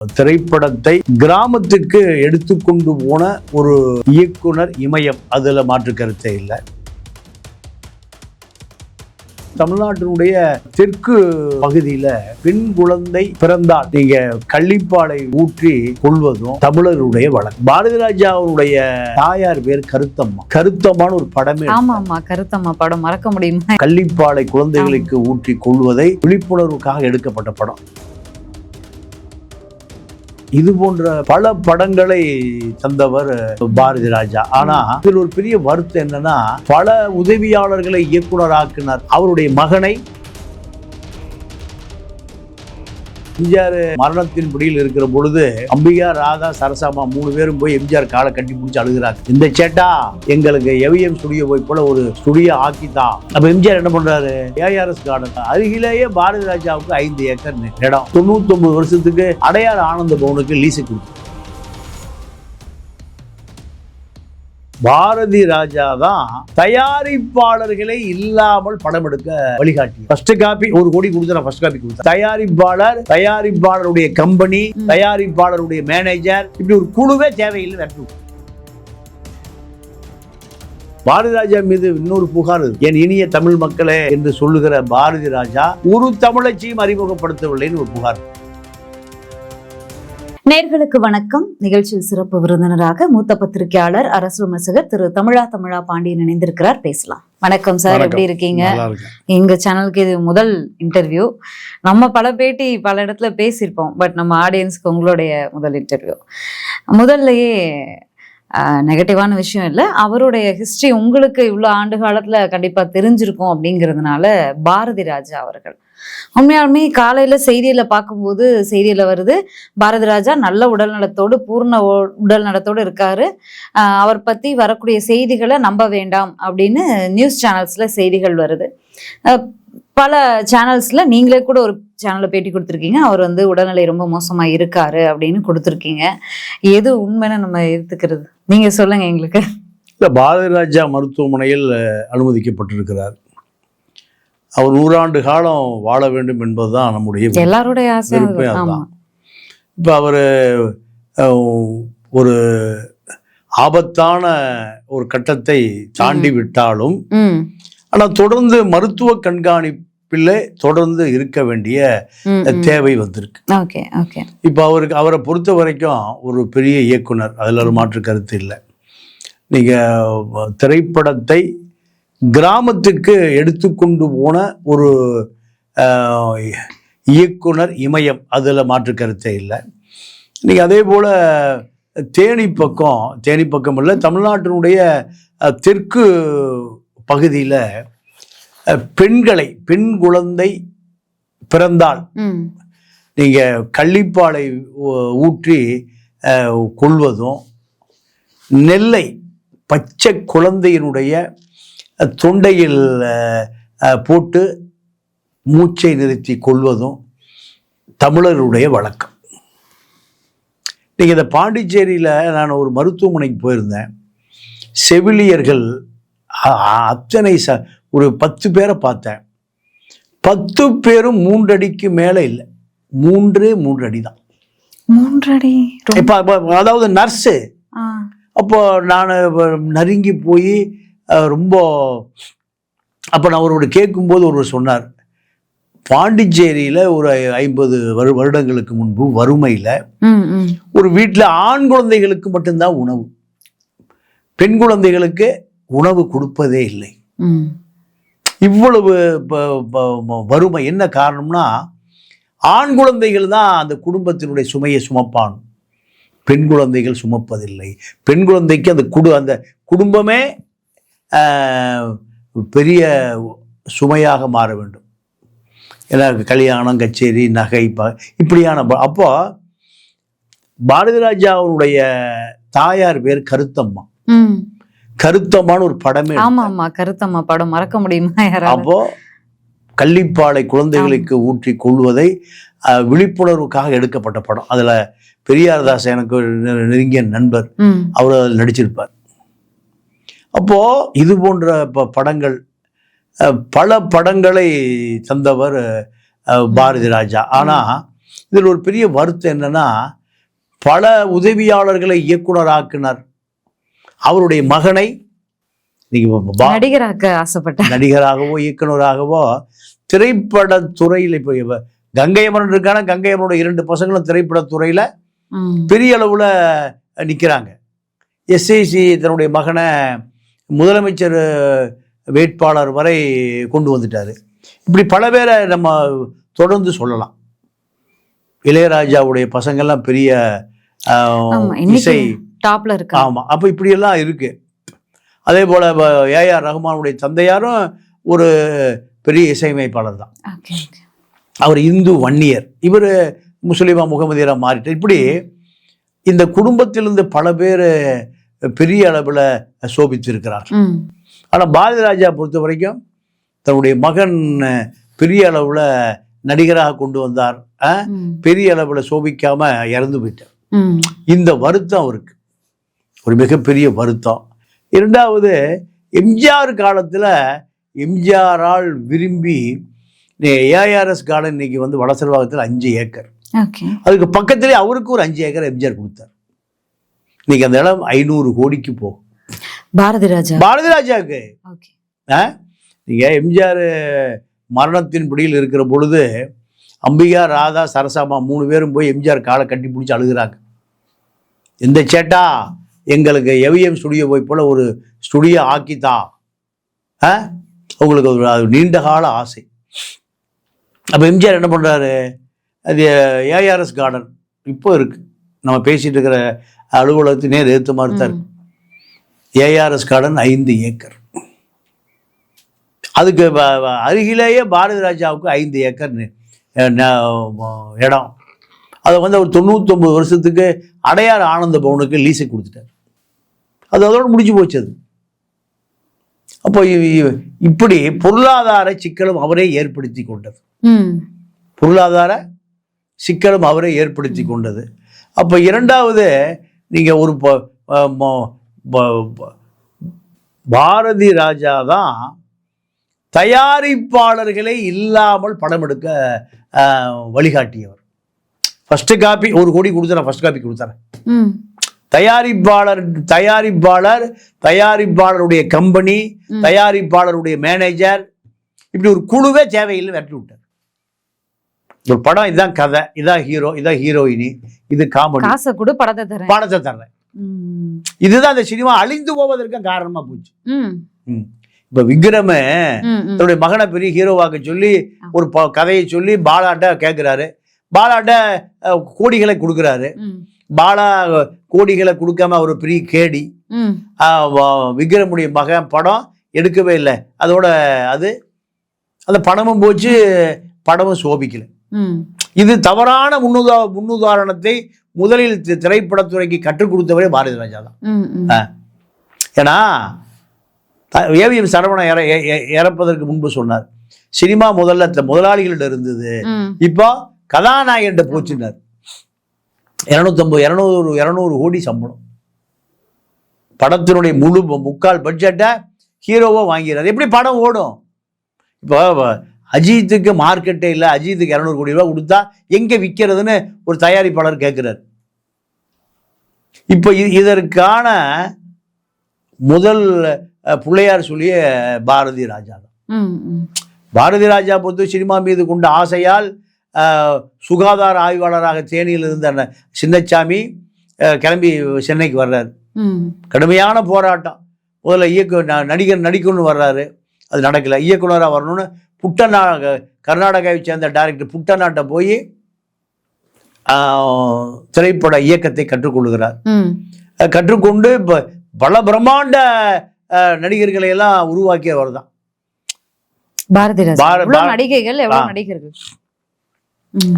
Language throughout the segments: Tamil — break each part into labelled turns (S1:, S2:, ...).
S1: திரைப்படத்தை கிராமத்துக்கு எடுத்துக்கொண்டு போன ஒரு இயக்குனர் இமயம், அதுல மாற்று கருத்தே இல்லை. தமிழ்நாட்டினுடைய தெற்கு பகுதியில பெண் குழந்தை பிறந்தால் நீங்க கள்ளிப்பாலை ஊற்றி கொள்வதும் தமிழருடைய வழக்கம். பாரதி ராஜா அவருடைய தாயார் பேர் கருத்தம்மா. கருத்தம்மான்னு ஒரு படமே.
S2: ஆமா, கருத்தம்மா படம் மறக்க முடியுமா?
S1: கள்ளிப்பாலை குழந்தைகளுக்கு ஊற்றி கொள்வதை விழிப்புணர்வுக்காக எடுக்கப்பட்ட படம். இது போன்ற பல படங்களை தந்தவர் பாரதி ராஜா. ஆனா இதில் ஒரு பெரிய வருத்தம் என்னன்னா, பல உதவியாளர்களை இயக்குனராக்கினார். அவருடைய மகனை எம்ஜிஆர் மரணத்தின் பிடியில் இருக்கிற பொழுது அம்பிகா, ராதா, சரசாமா 3 பேரும் போய் எம்ஜிஆர் காலை கட்டி பிடிச்சி அழுகிறாங்க. இந்த சேட்டா எங்களுக்கு எவிஎம் ஸ்டுடியோ போய் போல ஒரு ஸ்டுடியோ ஆக்கித்தான். அப்ப எம்ஜிஆர் என்ன பண்றாரு, ஏஆர்எஸ் கார்டன் அருகிலேயே பாரதி ராஜாவுக்கு 5 ஏக்கர் இடம் 99 வருஷத்துக்கு அடையார் ஆனந்த பவனுக்கு லீஸு கொடுத்து. பாரதி ராஜா தான் தயாரிப்பாளர்களை இல்லாமல் படம் எடுக்க வழிகாட்டி. ஃபர்ஸ்ட் காப்பி 1 கோடி கொடுத்து ஃபர்ஸ்ட் காப்பி கொடுத்தேன். தயாரிப்பாளருடைய கம்பெனி, தயாரிப்பாளருடைய மேனேஜர், இப்படி ஒரு குழுவே தேவையில்லை. பாரதி ராஜா மீது இன்னொரு புகார், என் இனிய தமிழ் மக்களே என்று சொல்லுகிற பாரதி ராஜா ஒரு தமிழச்சியும் அறிமுகப்படுத்தவில்லைன்னு ஒரு புகார்.
S2: நேர்களுக்கு வணக்கம். நிகழ்ச்சியில் சிறப்பு விருந்தினராக மூத்த பத்திரிகையாளர், அரசு விமர்சகர் திரு தமிழா பாண்டியன் இணைந்திருக்கிறார். பேசலாம். வணக்கம் சார், எப்படி இருக்கீங்க? எங்க சேனலுக்கு இது முதல் இன்டர்வியூ. நம்ம பல பேட்டி பல இடத்துல பேசியிருப்போம், பட் நம்ம ஆடியன்ஸ்க்கு உங்களுடைய முதல் இன்டர்வியூ. முதல்லயே நெகட்டிவான விஷயம் இல்லை, அவருடைய ஹிஸ்டரி உங்களுக்கு இவ்வளோ ஆண்டு காலத்துல கண்டிப்பா தெரிஞ்சிருக்கும். அப்படிங்கிறதுனால பாரதி ராஜா அவர்கள் உண்மையாலுமே காலையில செய்தியில பார்க்கும்போது செய்தியில வருது, பாரதி ராஜா நல்ல உடல் நலத்தோடு, பூர்ண உடல் நலத்தோடு இருக்காரு, அவர் பத்தி வரக்கூடிய செய்திகளை நம்ப வேண்டாம் அப்படின்னு நியூஸ் சேனல்ஸ்ல செய்திகள் வருது. பல சேனல்ஸ்ல நீங்களே கூட ஒரு சேனல்ல பேட்டி கொடுத்துருக்கீங்க, அவர் உடல்நிலை ரொம்ப மோசமா இருக்காரு அப்படின்னு கொடுத்துருக்கீங்க. எது உண்மைன்னு நம்ம எடுத்துக்கிறது, நீங்க சொல்லுங்க எங்களுக்கு.
S1: இல்ல, பாரதி ராஜா மருத்துவமனையில் அனுமதிக்கப்பட்டிருக்கிறார். அவர் 100 ஆண்டு காலம் வாழ வேண்டும் என்பதுதான் நம்முடைய
S2: எல்லாருடைய ஆசை.
S1: இப்போ அவர் ஒரு ஆபத்தான ஒரு கட்டத்தை தாண்டி விட்டாலும், ஆனால் தொடர்ந்து மருத்துவ கண்காணிப்பில் தொடர்ந்து இருக்க வேண்டிய தேவை வந்திருக்கு. இப்போ அவரை பொறுத்த வரைக்கும் ஒரு பெரிய இயக்குனர், அதில் ஒரு மாற்று கருத்து இல்லை. நீங்கள் திரைப்படத்தை கிராமத்துக்கு எடுத்துக்கொண்டு போன ஒரு இயக்குனர் இமயம், அதில் மாற்று கருத்தே இல்லை. நீங்கள் அதே போல் தேனி பக்கம் இல்லை, தமிழ்நாட்டினுடைய தெற்கு பகுதியில் பெண் குழந்தை பிறந்தால் நீங்கள் கள்ளிப்பாலை ஊற்றி கொள்வதும், நெல்லை பச்சை குழந்தையினுடைய தொண்டையில் போட்டு மூச்சை நிறுத்தி கொள்வதும் தமிழருடைய வழக்கம். நீங்கள் இந்த பாண்டிச்சேரியில் நான் ஒரு மருத்துவமனைக்கு போயிருந்தேன். செவிலியர்கள் அத்தனை ஒரு 10 பேரை பார்த்தேன். 10 பேரும் 3 அடிக்கு மேலே இல்லை, 3 அடி தான். 3 அடி இப்போ அதாவது நர்ஸு. அப்போ நான் நறுங்கி போய் ரொம்ப, அப்போ நான் அவரோட கேட்கும்போது ஒருவர் சொன்னார், பாண்டிச்சேரியில் ஒரு 50 வருடங்களுக்கு முன்பு வறுமையில் ஒரு வீட்டில் ஆண் குழந்தைகளுக்கு மட்டும்தான் உணவு, பெண் குழந்தைகளுக்கு உணவு கொடுப்பதே இல்லை. இவ்வளவு வறுமை என்ன காரணம்னா, ஆண் குழந்தைகள் தான் அந்த குடும்பத்தினுடைய சுமையை சுமப்பான், பெண் குழந்தைகள் சுமப்பதில்லை. பெண் குழந்தைக்கு அந்த குடும்பமே பெரிய சுமையாக மாற வேண்டும். ஏன்னா கல்யாணம், கச்சேரி, நகை, இப்படியான. அப்போ பாரதி ராஜா அவருடைய தாயார் பேர் கருத்தம்மா. கருத்தம்மான்னு ஒரு படமே.
S2: கருத்தம்மா படம் மறக்க முடியுமா?
S1: அப்போ கள்ளிப்பாலை குழந்தைகளுக்கு ஊற்றி கொள்வதை விழிப்புணர்வுக்காக எடுக்கப்பட்ட படம். அதுல பெரியார்தாஸ் எனக்கு நெருங்கிய நண்பர், அவர் அதில் நடிச்சிருப்பார். அப்போ இது போன்ற படங்கள், பல படங்களை தந்தவர் பாரதி ராஜா. ஆனா இதில் ஒரு பெரிய வருத்தம் என்னன்னா, பல உதவியாளர்களை இயக்குனராக்கினார். அவருடைய மகனை
S2: நடிகராக ஆசைப்பட்டார்.
S1: நடிகராகவோ இயக்குனராகவோ திரைப்படத்துறையில் இப்போ கங்கை அமரன் இருக்கான, கங்கை அமரோட 2 பசங்களும் திரைப்படத்துறையில பெரிய அளவுல நிற்கிறாங்க. எஸ்ஐசி தன்னுடைய மகனை முதலமைச்சர் வேட்பாளர் வரை கொண்டு வந்துட்டாரு. இப்படி பல பேரை நம்ம தொடர்ந்து சொல்லலாம். இளையராஜாவுடைய பசங்கள்லாம் பெரிய இசை
S2: டாப்ல இருக்கு.
S1: ஆமா, அப்ப இப்படியெல்லாம் இருக்கு. அதே போல ஏஆர் ரஹ்மானுடைய தந்தையாரும் ஒரு பெரிய இசையமைப்பாளர் தான். அவர் இந்து வன்னியர், இவர் முஸ்லிமா முகமதியரா மாறிட்டார். இப்படி இந்த குடும்பத்திலிருந்து பல பேர் பெரிய அளவில் சோபித்திருக்கிறார். ஆனால் பாரதி ராஜா பொறுத்த வரைக்கும் தன்னுடைய மகன் பெரிய அளவில் நடிகராக கொண்டு வந்தார், பெரிய அளவில் சோபிக்காம இறந்து போயிட்டார். இந்த வருத்தம் அவருக்கு ஒரு மிகப்பெரிய வருத்தம். இரண்டாவது, எம்ஜிஆர் காலத்தில் எம்ஜிஆரால் விரும்பி ஏஆர்எஸ் கார்டன் இன்னைக்கு வந்து வடசெல்வாகத்தில் 5 ஏக்கர், அதுக்கு பக்கத்திலே அவருக்கு ஒரு 5 ஏக்கர் எம்ஜிஆர் கொடுத்தார். இன்னைக்கு அந்த இடம் 500 கோடிக்கு போகும். பாரதி ராஜாவுக்கு நீங்க எம்ஜிஆர் மரணத்தின் பிடியில் இருக்கிற பொழுது அம்பிகா, ராதா, சரசாமா 3 பேரும் போய் எம்ஜிஆர் காலை கட்டி பிடிச்சி அழுகிறாங்க. இந்த சேட்டா எங்களுக்கு எவிஎம் ஸ்டுடியோ போய் போல ஒரு ஸ்டுடியோ ஆக்கித்தா, உங்களுக்கு ஒரு நீண்ட கால ஆசை. அப்போ எம்ஜிஆர் என்ன பண்ணுறாரு, அது ஏஆர்எஸ் கார்டன் இப்போ இருக்கு, நம்ம பேசிட்டு இருக்கிற அலுவலகத்தினே எதிர்த்து மாதிரி ஏஆர்எஸ் கார்டன் 5 ஏக்கர். அதுக்கு அருகிலேயே பாரதி ராஜாவுக்கு 5 ஏக்கர் இடம். அதை வந்து அவர் 99 வருஷத்துக்கு அடையார் ஆனந்த பவனுக்கு லீஸை கொடுத்துட்டார். அது அதோட முடிஞ்சு போச்சு. அது அப்போ இப்படி பொருளாதார சிக்கலும் அவரே ஏற்படுத்தி கொண்டது. பொருளாதார சிக்கலும் அவரே ஏற்படுத்தி கொண்டது. அப்போ இரண்டாவது, நீங்க ஒரு பாரதி ராஜா தான் தயாரிப்பாளர்களே இல்லாமல் படம் எடுக்க வழிகாட்டியவர். ஃபர்ஸ்ட் காப்பி 1 கோடி கொடுத்தார, ஃபர்ஸ்ட் காப்பி கொடுத்தார. தயாரிப்பாளருடைய கம்பெனி, தயாரிப்பாளருடைய மேனேஜர், இப்படி ஒரு குழுவே தேவையில்லை வெட்டி விட்டார். ஒரு படம், இதுதான் கதை, இதான் ஹீரோ, இதான் ஹீரோயினி, இது காமெடி,
S2: காசை கொடு படத்தை தர்றேன்.
S1: இதுதான் அந்த சினிமா அழிந்து போவதற்கு காரணமா போச்சு. இப்ப விக்ரம தன்னுடைய மகனை பெரிய ஹீரோவாக்க சொல்லி ஒரு கதையை சொல்லி பாலாட்ட கேட்கிறாரு. பாலாட்ட கோடிகளை கொடுக்குறாரு. பாலா கோடிகளை கொடுக்காம ஒரு பெரிய கேடி. விக்ரமுடைய மகன் படம் எடுக்கவே இல்லை. அதோட அந்த பணமும் போச்சு, படமும் சோபிக்கல. இது தவறான முன்னுதாரணத்தை முதலில் திரைப்படத்துறைக்கு கற்றுக் கொடுத்தவரே பாரதி ராஜா தான். ஏன்னா ஏவிஎம் சரவணன் இறப்பதற்கு முன்பு சொன்னார், சினிமா முதல்ல முதலாளிகளிடம் இருந்தது, இப்போ கதாநாயகன் போச்சுன்னார். 200 கோடி சம்பளம், படத்தினுடைய முக்கால் பட்ஜெட்டை ஹீரோவோ வாங்கிறார். எப்படி படம் ஓடும்? இப்போ அஜித்துக்கு மார்க்கெட்டே இல்லை, அஜித்துக்கு 200 கோடி ரூபா கொடுத்தா எங்க விற்கிறதுன்னு ஒரு தயாரிப்பாளர் கேட்கிறார். இப்போ இதற்கான முதல் பிள்ளையார் சொல்லிய பாரதி ராஜா தான். பாரதி ராஜா பொறுத்த சினிமா மீது கொண்ட ஆசையால் சுகாதார ஆய்வாளராக தேனியில் இருந்த சின்னச்சாமி கிளம்பி சென்னைக்கு வர்றாரு. கடுமையான போராட்டம். முதல்ல நடிக்கணும்னு வர்றாரு, அது நடக்கல. இயக்குனராக வரணும்னு கர்நாடகாவை சேர்ந்த டைரக்டர் புட்டநாட்டை போய் திரைப்பட இயக்கத்தை கற்றுக்கொள்கிறார். கற்றுக்கொண்டு பல பிரம்மாண்ட நடிகர்களை எல்லாம் உருவாக்கியவர் தான்
S2: பாரதி நடிகர்கள்.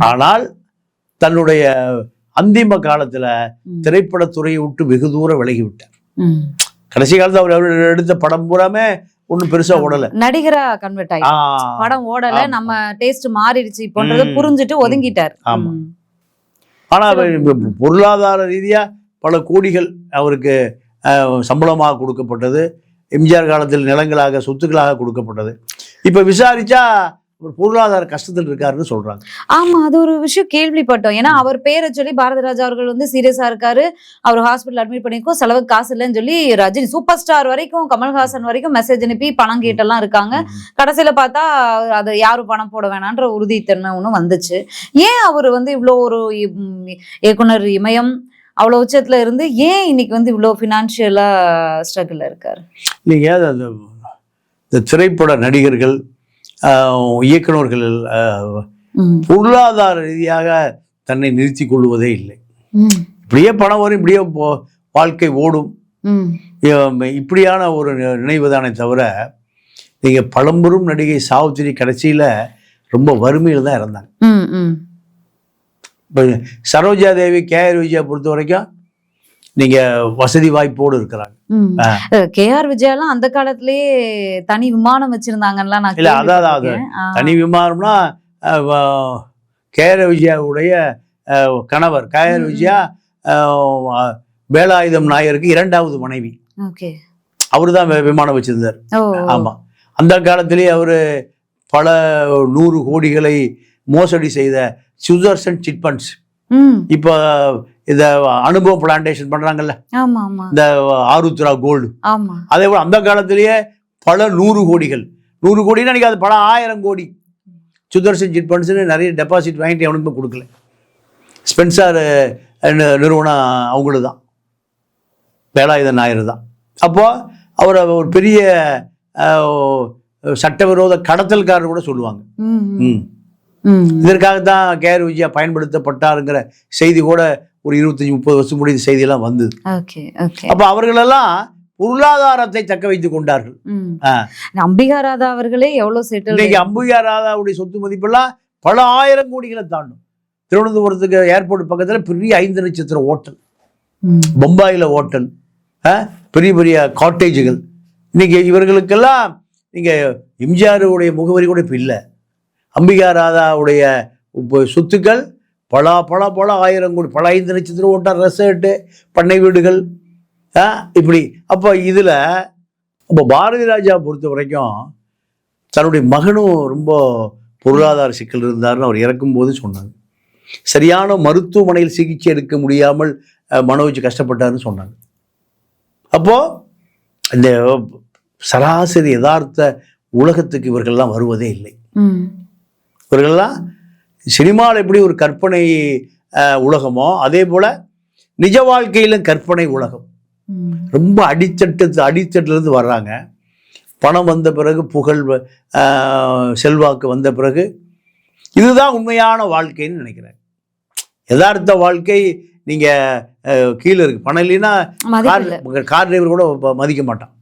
S2: ஆனால்
S1: தன்னுடைய அந்திம காலத்துல திரைப்படத்துறையை விட்டு வெகு தூரம் விலகி விட்டார். கடைசி காலத்துல அவர் எடுத்த படம் பூராமே ஒன்னும் பெருசா ஓடல.
S2: நடிகரா கன்வெர்ட் ஆகி படம் ஓடல, நம்ம டேஸ்ட் மாறிடுச்சு போன்றது புரிஞ்சுட்டு ஒதுங்கிட்டார்.
S1: ஆனா பொருளாதார ரீதியா பல கோடிகள் அவருக்கு சம்பளமாக கொடுக்கப்பட்டது. எம்ஜிஆர் காலத்தில் நிலங்களாக சொத்துக்களாக கொடுக்கப்பட்டது. இப்ப விசாரிச்சா ஒரு பொருளாதார கஷ்டத்தில் இருக்காருன்னு சொல்றாங்க.
S2: ஆமா, அது ஒரு விஷயம் கேள்விப்பட்டோம். ஏன்னா அவர் பேரை சொல்லி பாரதி ராஜா அவர்கள் வந்து சீரியஸா இருக்காரு, அவர் ஹாஸ்பிட்டல் அட்மிட் பண்ணிருக்கோம், செலவுக்கு காசு இல்லைன்னு சொல்லி ரஜினி சூப்பர் ஸ்டார் வரைக்கும், கமல்ஹாசன் வரைக்கும் மெசேஜ் அனுப்பி பணம் கேட்டெல்லாம் இருக்காங்க. கடைசியில பார்த்தா அது யாரும் பணம் போட வேணான்ற உறுதித்தன்மை ஒண்ணு வந்துச்சு. ஏன் அவர் வந்து இவ்வளோ ஒரு இயக்குனர் இமயம் அவ்வளோ உச்சத்துல இருந்து ஏன் இன்னைக்கு வந்து இவ்வளோ ஃபினான்ஷியலா ஸ்ட்ரகிள் இருக்காரு?
S1: நீங்க இந்த திரைப்பட நடிகர்கள், இயக்குநர்கள் பொருளாதார ரீதியாக தன்னை நிறுத்தி கொள்வதே இல்லை. இப்படியே பணம் வரும், இப்படியே வாழ்க்கை ஓடும், இப்படியான ஒரு நினைவுதானே தவிர, நீங்க பழம்பெரும் நடிகை சாவித்திரி கடைசியில ரொம்ப வறுமையில் தான் இறந்தாங்க. இப்போ சரோஜா தேவி, கேஆர் விஜயா பொறுத்த வரைக்கும் நீங்க வசதி வாய்ப்போடு இருக்கிறாங்க.
S2: கேஆர் விஜயெல்லாம் அந்த காலத்திலேயே தனி விமானம் வச்சிருந்தாங்கல்ல. நான்
S1: இல்ல, அதாவது தனி விமானம்னா கேஆர் விஜயாவுடைய கணவர் கேஆர் விஜயா வேலாயுதம் நாயருக்கு 2வது மனைவி. அவரு தான் விமானம் வச்சிருந்தார். ஆமா, அந்த காலத்திலேயே அவரு பல 100 கோடிகளை மோசடி செய்த சுதர்சன் சிட் ஃபண்ட்ஸ். இப்போ இந்த அனுபவ பிளான்டேஷன் பண்றாங்கல்ல, இந்த ஆருத்ரா கோல்டு, அதே போல அந்த காலத்திலேயே பல 100 கோடிகள், 100 கோடினா அது பல 1000 கோடி சுதர்சன் சிட் ஃபண்ட்ஸ்னு நிறைய டெபாசிட் வாங்கிட்டு எவனுக்குமே கொடுக்கல. ஸ்பென்சர் நிறுவனம் அவங்களுக்கு தான், வேலாயுத நாயர் தான். அப்போ அவர் ஒரு பெரிய சட்டவிரோத கடத்தல்காரர் கூட சொல்லுவாங்க. இதற்காகத்தான் கேஆர் விஜயா பயன்படுத்தப்பட்டாருங்கிற செய்தி கூட ஒரு 25-30 வருஷம் முடிய செய்தியெல்லாம் வந்தது. அப்ப அவர்களெல்லாம் பொருளாதாரத்தை தக்க வைத்துக் கொண்டார்கள்.
S2: அம்பிகா ராதா அவர்களே எவ்வளவு செட்டில்.
S1: இன்னைக்கு அம்பிகா ராதாவுடைய சொத்து மதிப்பெல்லாம் பல 1000 கோடிகளை தாண்டும். திருவனந்தபுரத்துக்கு ஏர்போர்ட் பக்கத்துல பெரிய 5 நட்சத்திர ஹோட்டல், பம்பாயில ஹோட்டல், பெரிய பெரிய காட்டேஜுகள். இன்னைக்கு இவர்களுக்கெல்லாம் நீங்க எம்ஜிஆருடைய முகவரி கூட இப்ப இல்லை. அம்பிகா ராதாவுடைய சொத்துக்கள் பல 1000 கோடி, பல 5 நட்சத்திர ஹோட்டல், ரெசார்ட்டு, பண்ணை வீடுகள், இப்படி. அப்போ இதில் அப்போ பாரதி ராஜா பொறுத்த வரைக்கும் தன்னுடைய மகனும் ரொம்ப பொருளாதார சிக்கல் இருந்தார்னு அவர் இறக்கும்போது சொன்னாங்க. சரியான மருத்துவமனையில் சிகிச்சை எடுக்க முடியாமல் மனோஜ் கஷ்டப்பட்டார்னு சொன்னாங்க. அப்போது இந்த சராசரி யதார்த்த உலகத்துக்கு இவர்கள்லாம் வருவதே இல்லை. இவர்கள்லாம் சினிமாவில் எப்படி ஒரு கற்பனை உலகமோ அதே போல நிஜ வாழ்க்கையிலும் கற்பனை உலகம். ரொம்ப அடித்தட்டிலிருந்து வர்றாங்க. பணம் வந்த பிறகு, புகழ் செல்வாக்கு வந்த பிறகு இதுதான் உண்மையான வாழ்க்கைன்னு நினைக்கிறேன். யதார்த்த வாழ்க்கை நீங்க கீழே இருக்கு. பணம் இல்லைன்னா கார் டிரைவர் கூட மதிக்க மாட்டான்.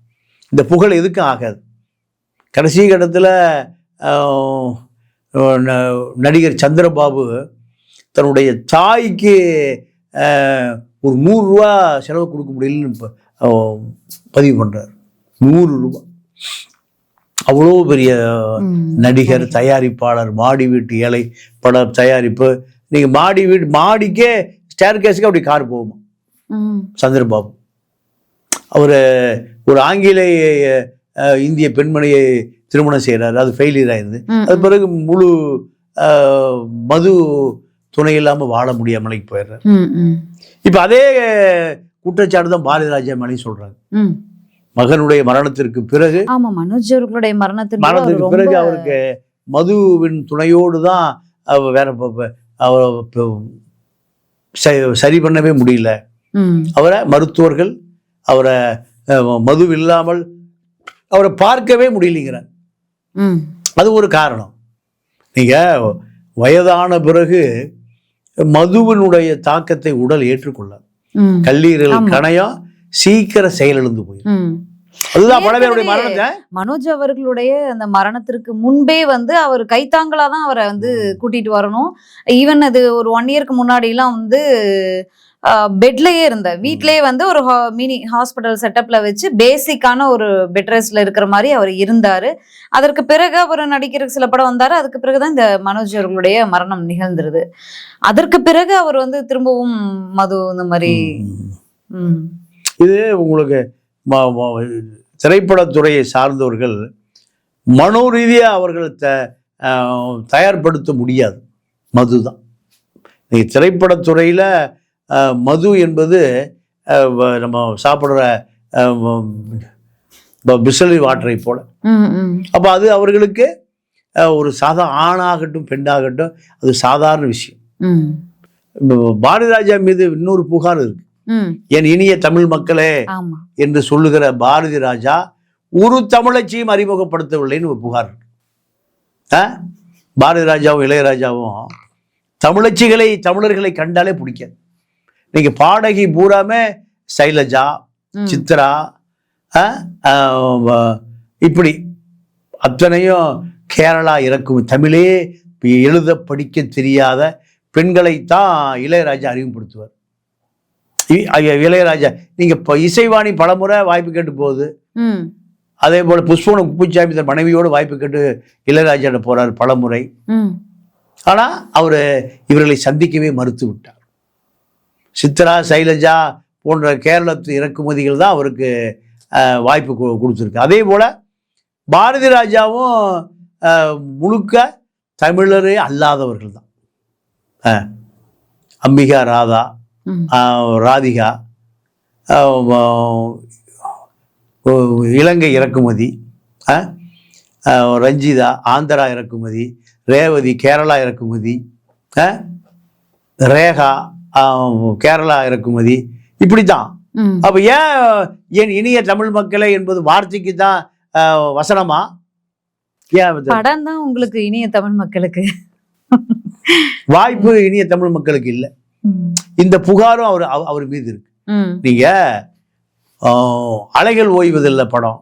S1: இந்த புகழ் எதுக்கும் ஆகாது. கடைசி கட்டத்தில் நடிகர் சந்திரபாபு தன்னுடைய தாய்க்கு ஒரு 100 ரூபா செலவு கொடுக்க முடியலன்னு பதிவு பண்றார். 100 ரூபா. அவ்வளோ பெரிய நடிகர், தயாரிப்பாளர், மாடி வீட்டு ஏழை பட தயாரிப்பு. நீங்க மாடிக்கே ஸ்டேர் கேஸுக்கு அப்படி கார் போகுமா சந்திரபாபு. அவர் ஒரு ஆங்கிலேய இந்திய பெண்மணியை திருமணம் செய்கிறாரு. அது ஃபெயிலியர் ஆயிருது. அது பிறகு முழு மது துணை இல்லாமல் வாழ முடியாமலைக்கு போயிடுறாரு. இப்போ அதே குற்றச்சாட்டு தான் பாரதி ராஜா மேலேயும் சொல்றாங்க. மகனுடைய மரணத்திற்கு பிறகு,
S2: மனோஜ் அவர்களுடைய மரணத்திற்கு
S1: பிறகு அவருக்கு மதுவின் துணையோடு தான் வேற சரி பண்ணவே முடியல. அவரை மருத்துவர்கள் அவரை மது இல்லாமல் அவரை பார்க்கவே முடியலைங்கிறார். அது ஒரு காரணம். நீங்க வயதான பிறகு மதுவினுடைய தாக்கத்தை உடல் ஏற்றுக்கொள்ள, கல்லீரல் கணையம் சீக்கிரம் செயலிழந்து போயிடும். அதுதான் பல பேருடைய மரணத்தை.
S2: மனோஜ் அவர்களுடைய அந்த மரணத்திற்கு முன்பே வந்து அவர் கைத்தாங்களா தான் அவரை வந்து கூட்டிட்டு வரணும். ஈவன் அது ஒரு 1 இயருக்கு முன்னாடி எல்லாம் வந்து பெட்லயே இருந்த வீட்லயே வந்து ஒரு மினி ஹாஸ்பிட்டல் செட்டப்ல வச்சு பேசிக்கான ஒரு பெட் ரெஸ்ட்ல இருக்கிற மாதிரி அவர் இருந்தாரு. அதற்கு பிறகு அவர் நடிக்கிற சில படம் வந்தாரு. அதுக்கு பிறகுதான் இந்த மனோஜ் அவர்களுடைய மரணம் நிகழ்ந்துருது. அதற்கு பிறகு அவர் வந்து திரும்பவும் மது இந்த மாதிரி.
S1: இது உங்களுக்கு திரைப்படத்துறையை சார்ந்தவர்கள் மனோ ரீதியா அவர்கள் தயார்படுத்த முடியாது. மது தான் இன்னைக்கு திரைப்படத்துறையில் மது என்பது நம்ம சாப்பிட்ற பிஸ்லரி வாட்டரை போல. அப்போ அது அவர்களுக்கு ஒரு ஆணாகட்டும் பெண்ணாகட்டும் அது சாதாரண விஷயம். பாரதி ராஜா மீது இன்னொரு புகார் இருக்கு. என் இனிய தமிழ் மக்களே என்று சொல்லுகிற பாரதி ராஜா ஒரு தமிழச்சியும் அறிமுகப்படுத்தவில்லைன்னு ஒரு புகார் இருக்கு. பாரதி ராஜாவும் இளையராஜாவும் தமிழர்களை கண்டாலே பிடிக்காது. இன்னைக்கு பாடகி பூராமே சைலஜா, சித்ரா, இப்படி அத்தனையும் கேரளா இறக்கும் தமிழே எழுத படிக்க தெரியாத பெண்களைத்தான் இளையராஜா அறிமுகப்படுத்துவார். இளையராஜா நீங்க இப்போ இசைவாணி பலமுறை வாய்ப்பு கேட்டு போகுது. அதே போல புஷ்பவனம் குப்புசாமி தன் மனைவியோடு வாய்ப்பு கேட்டு இளையராஜா போறார் பலமுறை. ஆனா அவரு இவர்களை சந்திக்கவே மறுத்து விட்டார். சித்ரா, சைலஜா போன்ற கேரளத்து இறக்குமதிகள் தான் அவருக்கு வாய்ப்பு கொடுத்துருக்கு. அதே போல பாரதி ராஜாவும் முழுக்க தமிழரே அல்லாதவர்கள் தான். அம்பிகா, ராதிகா இலங்கை இறக்குமதி, ரஞ்சிதா ஆந்திரா இறக்குமதி, ரேவதி கேரளா இறக்குமதி, ரேகா கேரளா இறக்குமதி, இப்படித்தான். அப்ப ஏன் இனிய தமிழ் மக்களே என்பது வார்த்தைக்கு தான் வசனமா?
S2: படம் தான் உங்களுக்கு இனிய தமிழ் மக்களுக்கு,
S1: வாய்ப்பு இனிய தமிழ் மக்களுக்கு இல்லை. இந்த புகாரும் அவர் மீது இருக்கு. நீங்க அலைகள் ஓய்வதில்லை படம்,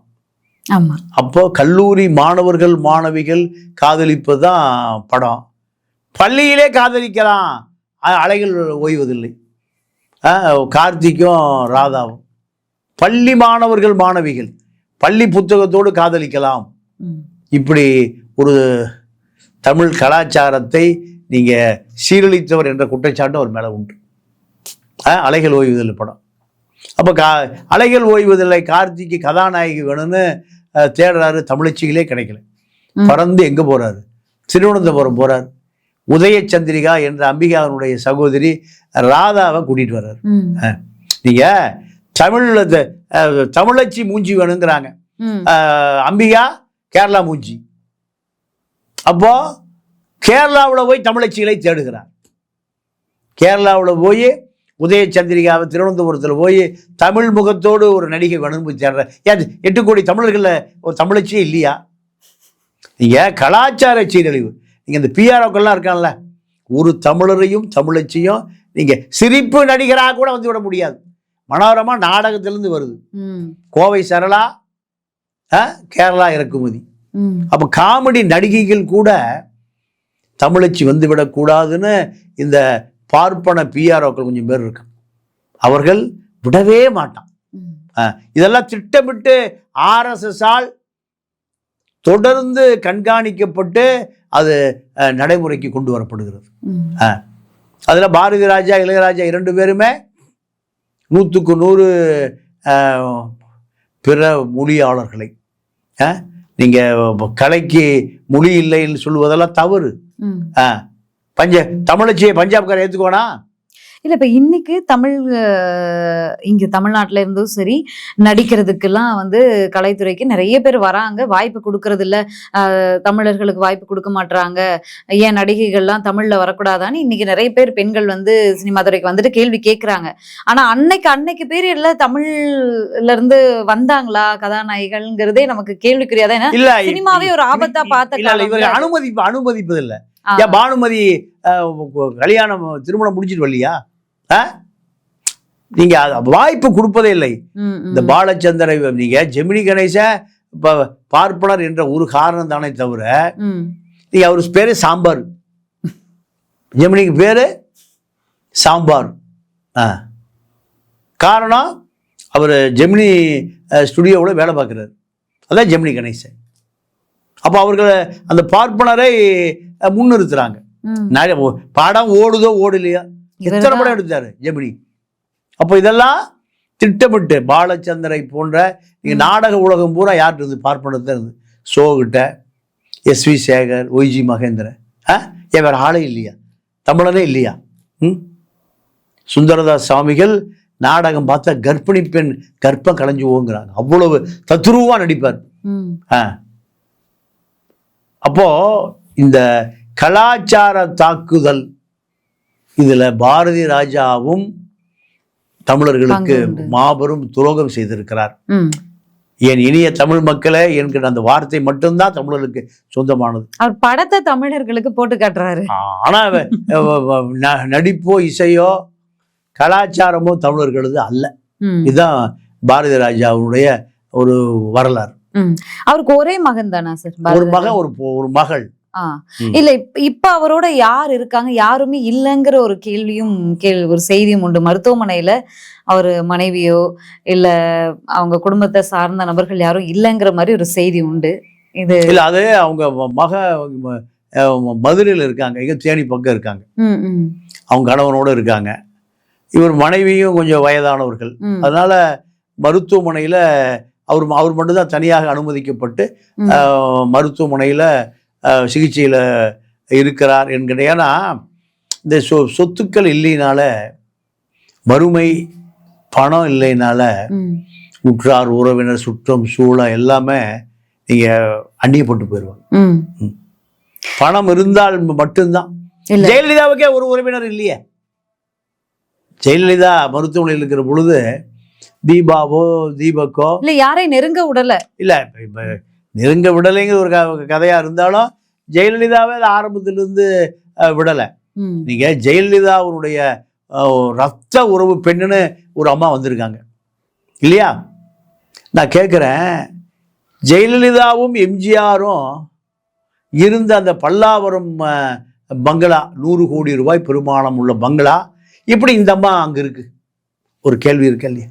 S1: அப்போ கல்லூரி மாணவர்கள் மாணவிகள் காதலிப்பதுதான் படம். பள்ளியிலே காதலிக்கலாம், அலைகள் ஓய்வதில்லை. கார்த்திக்கும் ராதாவும் பள்ளி மாணவர்கள் மாணவிகள் பள்ளி புத்தகத்தோடு காதலிக்கலாம். இப்படி ஒரு தமிழ் கலாச்சாரத்தை நீங்க சீரழித்தவர் என்ற குற்றச்சாட்டு அவர் மேல உண்டு. அலைகள் ஓய்வதில்லை படம். அப்ப அலைகள் ஓய்வதில்லை கார்த்திக்கு கதாநாயகி வேணும்னு தேடுறாரு, தமிழச்சிகளே கிடைக்கல. பறந்து எங்க போறாரு? திருவனந்தபுரம் போறாரு. உதயச்சந்திரிகா என்ற அம்பிகாவினுடைய சகோதரி ராதாவை கூட்டிட்டு வர்றாரு. நீங்க தமிழச்சி மூஞ்சி வேணுங்கிறாங்க, அம்பிகா கேரளா மூஞ்சி. அப்போ கேரளாவில் போய் தமிழச்சிகளை தேடுகிறார். கேரளாவில் போய் உதயச்சந்திரிகாவை திருவனந்தபுரத்தில் போய் தமிழ் முகத்தோடு ஒரு நடிகை வேணும்னு தேடுற. ஏன் 8 கோடி தமிழர்களில் ஒரு தமிழச்சியே இல்லையா? நீங்க கலாச்சார சீரழிவு. நீங்க இந்த பிஆர்ஓக்கள்லாம் இருக்கான்ல, ஒரு தமிழரையும் தமிழச்சியும் நீங்க சிரிப்பு நடிகராக கூட வந்து விட முடியாது. மனோரமா நாடகத்திலிருந்து வருது. கோவை சரளா கேரளா இறக்குமதி. அப்ப காமெடி நடிகைகள் கூட தமிழச்சி வந்து விடக்கூடாதுன்னு இந்த பார்ப்பன பிஆர்ஓக்கள் கொஞ்சம் பேர் இருக்கு, அவர்கள் விடவே மாட்டான். இதெல்லாம் திட்டமிட்டு RSS-ஆல் தொடர்ந்து கண்காணிக்கப்பட்டு அது நடைமுறைக்கு கொண்டு வரப்படுகிறது. அதுல பாரதி ராஜா இளையராஜா 2 பேருமே 100க்கு 100 பிற மொழியாளர்களை, நீங்க கலைக்கு மொழி இல்லைன்னு சொல்லுவதெல்லாம் தவறு. தமிழச்சியை பஞ்சாப்கார ஏத்துக்கோனா
S2: இல்ல. இப்ப இன்னைக்கு இங்க தமிழ்நாட்டுல இருந்தும் சரி நடிக்கிறதுக்கெல்லாம் வந்து கலைத்துறைக்கு நிறைய பேர் வராங்க, வாய்ப்பு கொடுக்கறது இல்ல, தமிழர்களுக்கு வாய்ப்பு கொடுக்க மாட்டாங்க, ஏன் நடிகைகள்லாம் தமிழ்ல வரக்கூடாதான்னு இன்னைக்கு நிறைய பேர் பெண்கள் வந்து சினிமா துறைக்கு வந்துட்டு கேள்வி கேட்கறாங்க. ஆனா அன்னைக்கு பீரியட்ல தமிழ்ல இருந்து வந்தாங்களா கதாநாயகிகள்ங்கிறதே நமக்கு கேள்விக்குரியாதான். ஏன்னா சினிமாவே ஒரு ஆபத்தா பார்த்த
S1: அனுமதிப்பது இல்ல. பானுமதி கல்யாணம் திருமணம் முடிச்சிட்டு வரலையா? நீங்க வாய்ப்பு கொடுப்பதே இல்லை. இந்த பாலச்சந்திர நீங்க ஜெமினி கணேசன் பார்ப்பனர் என்ற ஒரு காரணம் தானே தவிர, நீங்க அவரு பேரு சாம்பார், ஜெமினிக்கு பேரு சாம்பார். காரணம் அவர் ஜெமினி ஸ்டுடியோவில் வேலை பார்க்கிறார், அதான் ஜெமினி கணேசன். அப்ப அவர்கள் அந்த பார்ப்பனரை முன்னிறுத்துறாங்க. படம் ஓடுதோ ஓடலையா, எத்தனை படம் எடுத்தாரு ஜெமினி. அப்போ இதெல்லாம் திட்டமிட்டு பாலச்சந்தரை போன்ற நீங்க நாடக உலகம் பூரா யார்கிட்ட இருந்து பார்ப்பனத்தை இருந்து ஷோகிட்ட எஸ்வி சேகர், ஒய்ஜி மகேந்திரன், ஏன் வேற ஆளே இல்லையா? தமிழனே இல்லையா? சுந்தரதாஸ் சுவாமிகள் நாடகம் பார்த்தா கர்ப்பிணி பெண் கர்ப்பம் களைஞ்சு ஓங்குறாங்க, அவ்வளவு தத்ரூவா நடிப்பார். அப்போ இந்த கலாச்சார தாக்குதல் இதுல பாரதி ராஜாவும் தமிழர்களுக்கு மாபெரும் துரோகம் செய்திருக்கிறார். என் இனிய தமிழ் மக்களே என்கிற அந்த வார்த்தை மட்டும்தான் தமிழர்களுக்கு சொந்தமானது.
S2: அவர் படத்தை தமிழர்களுக்கு போட்டு காட்டுறாரு.
S1: ஆனா நடிப்போ இசையோ கலாச்சாரமோ தமிழர்களது அல்ல. இதுதான் பாரதி ராஜாவுடைய ஒரு வரலாறு.
S2: அவருக்கு ஒரே மகன் தானா சார்?
S1: ஒரு மகன், ஒரு மகள்.
S2: இல்ல இப்ப அவரோட யார் இருக்காங்க? யாருமே இல்லைங்கிற ஒரு கேள்வியும் ஒரு செய்தியும் உண்டு. மருத்துவமனையில அவர் மனைவியோ இல்ல அவங்க குடும்பத்தை சார்ந்த நபர்கள் யாரும் இல்லைங்கிற மாதிரி ஒரு செய்தி உண்டு. இது
S1: இல்ல, அது அவங்க மக மதுரையில் இருக்காங்க, இங்க தேனி பக்கம் இருக்காங்க, அவங்க கணவனோட இருக்காங்க. இவர் மனைவியும் கொஞ்சம் வயதானவர்கள். அதனால மருத்துவமனையில அவர் மட்டும்தான் தனியாக அனுமதிக்கப்பட்டு மருத்துவமனையில சிகிச்சையில இருக்கிறார் என்கிற. ஏன்னா இந்த சொத்துக்கள் இல்லைனால, வறுமை பணம் இல்லைனால உற்றார் உறவினர் சுற்றம் சூழல் எல்லாமே நீங்க அந்நியப்பட்டு போயிடுவாங்க. பணம் இருந்தால் மட்டும்தான். ஜெயலலிதாவுக்கே ஒரு உறவினர் இல்லையே. ஜெயலலிதா மருத்துவமனையில் இருக்கிற பொழுது தீபாவோ தீபக்கோ
S2: இல்ல யாரையும் நெருங்க விடல. இல்ல
S1: இப்ப நெருங்க விடலைங்கிற ஒரு கதையா இருந்தாலும் ஜெயலலிதாவே ஆரம்பத்திலிருந்து விடலை. நீங்க ஜெயலலிதாவுடைய ரத்த உறவு பெண்ணுன்னு ஒரு அம்மா வந்திருக்காங்க இல்லையா? நான் கேட்குறேன், ஜெயலலிதாவும் எம்ஜிஆரும் இருந்த அந்த பல்லாவரம் பங்களா, 100 கோடி ரூபாய் பெருமானம் உள்ள பங்களா, இப்படி இந்த அம்மா அங்கே இருக்கு? ஒரு கேள்வி இருக்கு இல்லையா?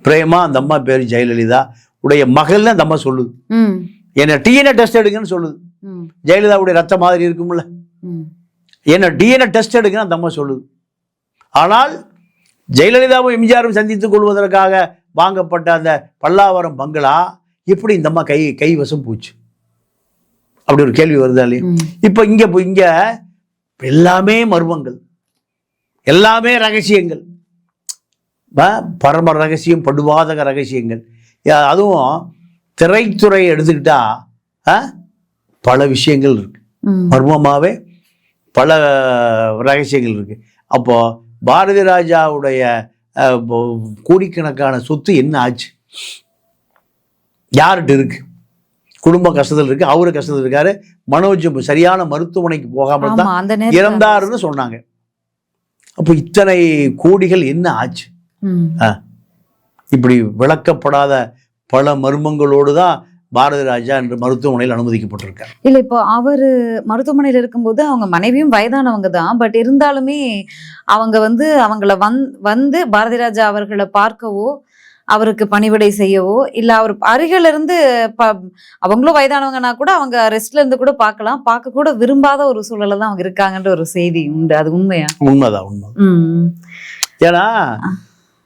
S1: பிரேமா, அந்த அம்மா பேர் ஜெயலலிதா உடைய மகள்னு அந்த அம்மா சொல்லுது. என்ன டிஎன்ஏ டெஸ்ட் எடுங்கன்னு சொல்லுது. ஜெயலலிதாவுடைய ரத்த மாதிரி இருக்கும்ல, என்ன டிஎன்ஏ டெஸ்ட் எடுங்கன்னு அந்த அம்மா சொல்லுது. ஆனால் ஜெயலலிதாவும் எம்ஜிஆரும் சந்தித்துக் கொள்வதற்காக வாங்கப்பட்ட அந்த பல்லாவரம் பங்களா எப்படி இந்த அம்மா கைவசம் போச்சு? அப்படி ஒரு கேள்வி வருதா இல்லையா? இப்ப இங்க எல்லாமே மர்மங்கள், எல்லாமே ரகசியங்கள், பரம ரகசியம், படுவாதக ரகசியங்கள். அதுவும் திரைத்துறை எடுத்துக்கிட்டா பல விஷயங்கள் இருக்கு, மர்மமாவே பல ரகசியங்கள் இருக்கு. அப்போ பாரதி ராஜாவுடைய கோடிக்கணக்கான சொத்து என்ன ஆச்சு? யார்கிட்ட இருக்கு? குடும்ப கஷ்டத்தில் இருக்கு, அவரு கஷ்டத்தில் இருக்காரு. மனோஜ் சரியான மருத்துவமனைக்கு போகாமல் தான் இறந்தாருன்னு சொன்னாங்க. அப்போ இத்தனை கோடிகள் என்ன ஆச்சு? இப்படி விளக்கப்படாத பல மர்மங்களோடு தான் பாரதி ராஜா என்று மருத்துவமனையில் அனுமதிக்கப்பட்டிருக்கார்.
S2: இல்ல, இப்போ அவரு மருத்துவமனையில் இருக்கும்போது அவங்க மனைவியும் வயதானவங்க தான். பட் இருந்தாலுமே அவங்க அவங்கள வந்து பாரதி ராஜா அவர்களை பார்க்கவோ அவருக்கு பணிவிடை செய்யவோ இல்ல அவர் அருகில இருந்து அவங்களும் வயதானவங்கன்னா கூட அவங்க ரெஸ்ட்ல இருந்து கூட பார்க்க கூட விரும்பாத ஒரு சூழல தான் அவங்க இருக்காங்கன்ற ஒரு செய்தி உண்டு. அது உண்மையா?
S1: உண்மைதான், உண்மை. ஏன்னா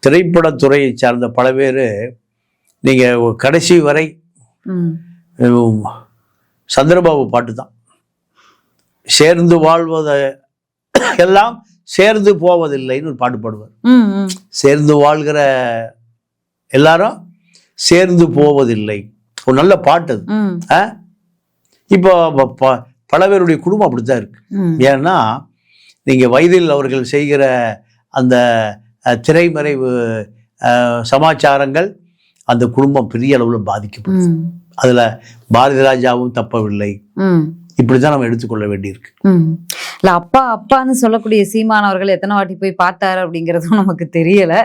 S1: திரைப்படத்துறையை சார்ந்த பல பேர் நீங்க கடைசி வரை சந்திரபாபு பாட்டு தான், சேர்ந்து வாழ்வத எல்லாம் சேர்ந்து போவதில்லைன்னு ஒரு பாட்டு பாடுவார். சேர்ந்து வாழ்கிற எல்லாரும் சேர்ந்து போவதில்லை, ஒரு நல்ல பாட்டு அது. இப்போ பல பேருடைய குடும்பம் அப்படித்தான் இருக்கு. ஏன்னா நீங்க வயதில் அவர்கள் செய்கிற அந்த திரைமறைவு சமாச்சாரங்கள் அந்த குடும்பம் பெரிய அளவுல பாதிக்கப்படும். அதுல பாரதி ராஜாவும் தப்பவில்லை. இப்படிதான் நம்ம எடுத்துக்கொள்ள வேண்டியிருக்கு.
S2: இல்ல, அப்பான்னு சொல்லக்கூடிய சீமானவர்கள் எத்தனை வாட்டி போய் பார்த்தாரு அப்படிங்கறதும் நமக்கு தெரியல.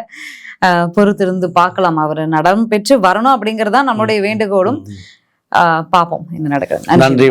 S2: பொறுத்திருந்து பார்க்கலாம். அவர் நடம் பெற்று வரணும் அப்படிங்கறதா நம்மளுடைய வேண்டுகோளும். பார்ப்போம் என்ன நடக்குது.
S1: நன்றி.